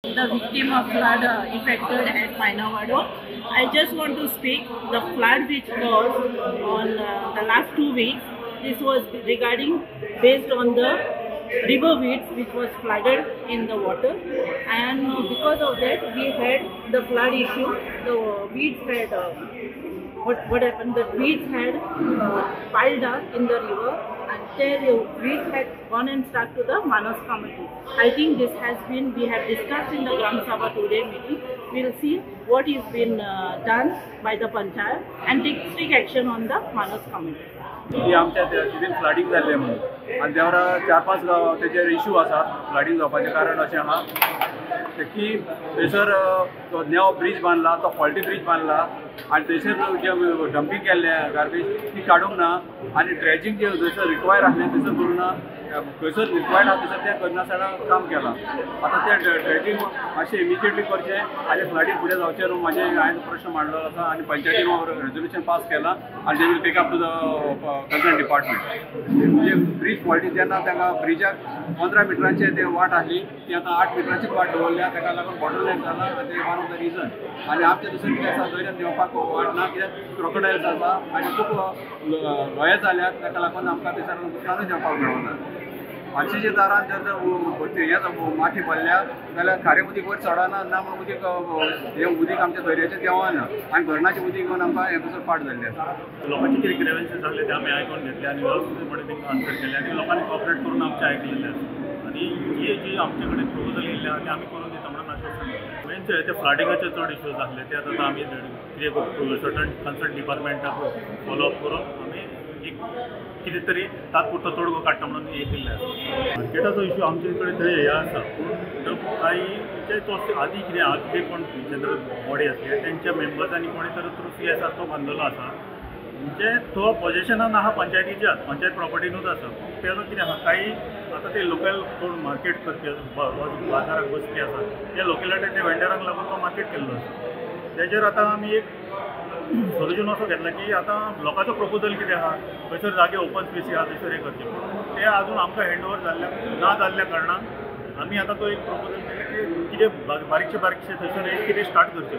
The victim of flood affected at Mainawado. I just want to speak the flood which caused on the last 2 weeks. This was regarding based on the river weeds which was flooded in the water, and because of that we had the flood issue. The weeds had what happened? The weeds had piled up in the river, and the weeds had gone and stuck to the Manas committee. I think this has been, we have discussed in the Gram Sabha today meeting. We will see what is been done by the Panchayat and take strict action on the Manas committee. की आमच्या तितून flooding जाल्लें म्हणून आनी देवरा 4-5 गांव तेजेर issue आसात flooding जावपाचें कारण अशें आहा की थंयसर तो नेव ब्रिज बांदला, तो फॉल्टी ब्रिज बांदला आनी थंयसर जे डंपिंग केल्लें गार्बेज ती काडूंक ना आनी ड्रेजिंग जे थंयसर रिक्वायर आसलें थंयसर करूना, खंयसर रिक्वायर्ड आसा थंयसर तें करनासतना काम केलां. आतां तें ड्रेजिंग मातशें इमिजिएटली करचें आनी फ्लडिंग फुडें जावचें न्हू माझे हांवें प्रश्न मांडलो आसा आनी पंचायतीन रेजोल्युशन पास केलां आनी they will take up to the concern department. म्हणजे ब्रिज फॉल्टी जेन्ना ताका ब्रिजाक 15 मिटरांचें तें वाट आसली ती आतां 8 मिटरांचीच वाट दवरल्या, ताका लागून बॉटलनेक जाला आनी तें वन ऑफ द रिजन. आनी आमच्या दुसरें कितें आसा दर्यान देंवपाक वाट ना, कित्याक क्रोकोडायल्स आसा आनी खूब लोया जाल्यात, ताका लागून आमकां थंयसर उदकानूय देंवपाक मेळना. मातशेच्या दारान जर हें माती भरल्या जाल्यार खारें उदीक वयर चडना ना, म्हण उदीक हें उदीक आमच्या दर्याचें देंवना आनी धरणाचें उदीक घेवन आमकां हे पसून पाट जाल्लें आसा. लोकांचे कितें ग्रेव्हन्सीस आसले ते आमी आयकून घेतले आनी म्हणून तांकां आन्सर केले आनी लोकांनी कॉपरेट करून आमचें आयकलेलें आसा आनी जी आमचे कडेन प्रपोजल येयल्ले आहा ते आमी करून दिता म्हणून आश्वासन. मेन ते फ्लडिंगाचे चड इश्यूज आसले ते आतां आमी कितें सर्टन कंसर्न डिपार्टमेंटाक फॉलोअप करून आमी एक कितें तरी तात्पुरतो तोडगो काडटा म्हणून हे केल्लें आसा. मार्केटाचो इश्यू आमचे कडेन थंय हे आसा, पूण काही जे तो आदी कितें आदी कोण जनरल बॉडी आसले तेंच्या मेंबर्सांनी कोणी तरी थ्रू CSR तो बांदलेलो आसा, म्हणजे तो पोजिशनान आहा पंचायतीच्याच, पंचायत प्रॉपर्टीनूच आसा. तेजो कितें आसा काही आतां ते लोकल कोण मार्केट करपी बाजाराक बसपी आसा ते लोकेलिटी ते वेंडरांक लागून तो मार्केट केल्लो आसा. तेजेर आतां आमी एक सोल्युशन असो घेतला की आतां लोकांचो प्रपोजल कितें आहा, खंयसर जागे ओपन स्पेसी आहा थंयसर हें करचें, पूण तें आजून आमकां हँडओवर जाल्ल्या कारणान आमी आतां तो एक प्रपोजल केला की कितें बारीकशे थंयसर एक कितें स्टार्ट करचें.